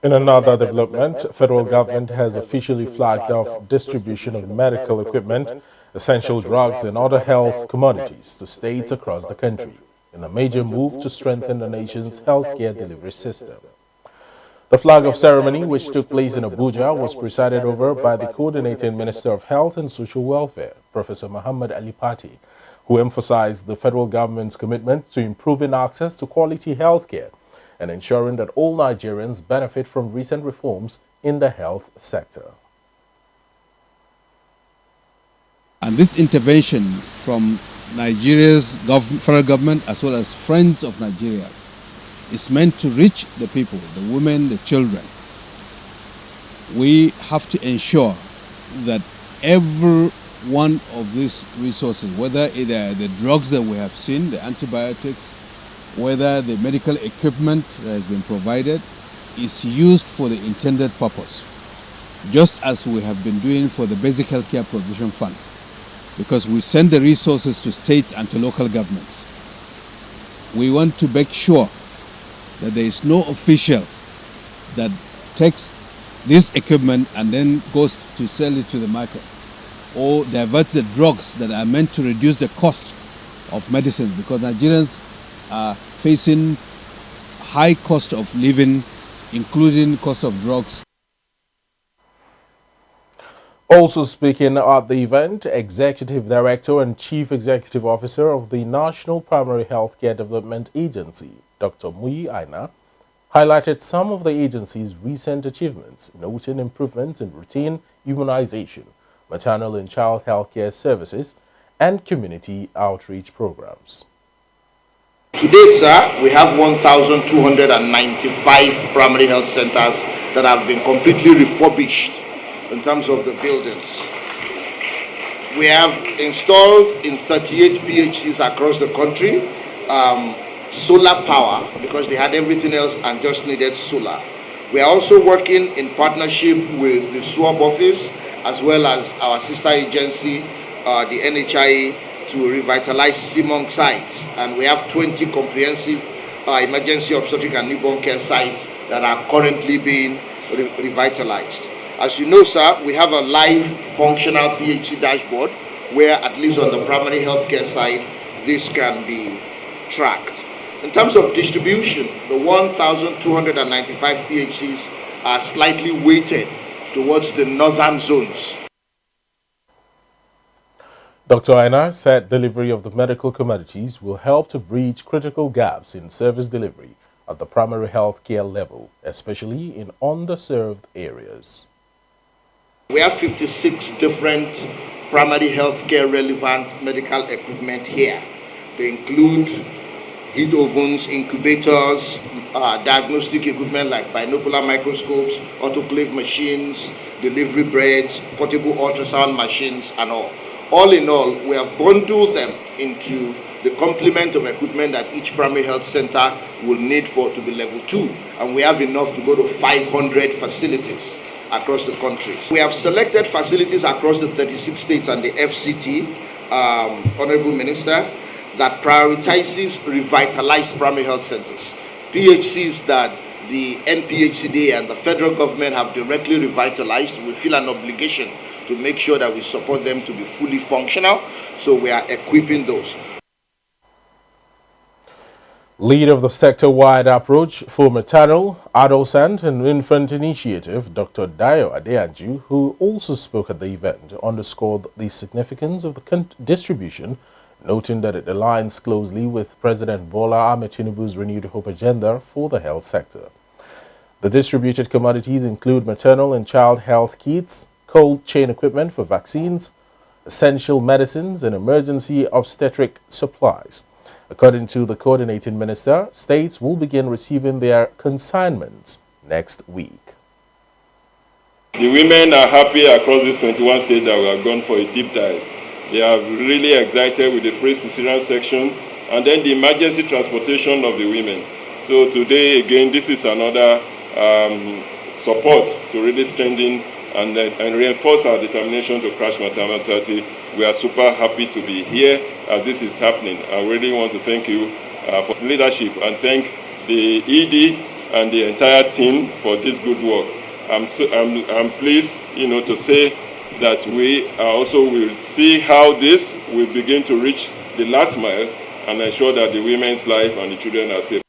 In another development, federal government has officially flagged off distribution of medical equipment, essential drugs, and other health commodities to states across the country in a major move to strengthen the nation's healthcare delivery system. The flag off ceremony, which took place in Abuja, was presided over by the coordinating Minister of Health and Social Welfare, Professor Muhammad Ali Pati, who emphasized the federal government's commitment to improving access to quality healthcare and ensuring that all Nigerians benefit from recent reforms in the health sector. And this intervention from Nigeria's federal government as well as Friends of Nigeria is meant to reach the people, the women, the children. We have to ensure that every one of these resources, whether it are the drugs that we have seen, the antibiotics, whether the medical equipment that has been provided, is used for the intended purpose, just as we have been doing for the Basic Healthcare Provision Fund, because we send the resources to states and to local governments. We want to make sure that there is no official that takes this equipment and then goes to sell it to the market or diverts the drugs that are meant to reduce the cost of medicines, because Nigerians are facing high cost of living, including cost of drugs. Also speaking at the event, Executive Director and Chief Executive Officer of the National Primary Healthcare Development Agency, Dr. Muyi Aina, highlighted some of the agency's recent achievements, noting improvements in routine immunization, maternal and child health care services, and community outreach programs. To date, sir, we have 1,295 primary health centers that have been completely refurbished in terms of the buildings. We have installed in 38 PHCs across the country solar power, because they had everything else and just needed solar. We are also working in partnership with the SWAB office as well as our sister agency, the NHIA, to revitalize CMONG sites. And we have 20 comprehensive emergency obstetric and newborn care sites that are currently being revitalized. As you know, sir, we have a live functional PHC dashboard where, at least on the primary healthcare side, this can be tracked. In terms of distribution, the 1,295 PHCs are slightly weighted towards the northern zones. Dr. Aina said delivery of the medical commodities will help to bridge critical gaps in service delivery at the primary health care level, especially in underserved areas. We have 56 different primary health care relevant medical equipment here. They include heat ovens, incubators, diagnostic equipment like binocular microscopes, autoclave machines, delivery beds, portable ultrasound machines, and all. All in all, we have bundled them into the complement of equipment that each primary health center will need for to be level 2. And we have enough to go to 500 facilities across the country. We have selected facilities across the 36 states and the FCT, Honorable Minister, that prioritizes revitalized primary health centers. PHCs that the NPHCD and the federal government have directly revitalized, we feel an obligation to make sure that we support them to be fully functional, so we are equipping those. Lead of the sector-wide approach for maternal, adolescent and infant initiative, Dr. Dayo Adeyanju, who also spoke at the event, underscored the significance of the distribution, noting that it aligns closely with President Bola Ahmed Tinubu's renewed hope agenda for the health sector. The distributed commodities include maternal and child health kits, cold chain equipment for vaccines, essential medicines, and emergency obstetric supplies. According to the coordinating minister, states will begin receiving their consignments next week. The women are happy across these 21 states that we have gone for a deep dive. They are really excited with the free cesarean section and then the emergency transportation of the women. So today, again, this is another support to really strengthen and reinforce our determination to crash maternity. We are super happy to be here as this is happening. I really want to thank you for leadership and thank the ED and the entire team for this good work. I'm pleased, to say that we also will see how this will begin to reach the last mile and ensure that the women's life and the children are safe.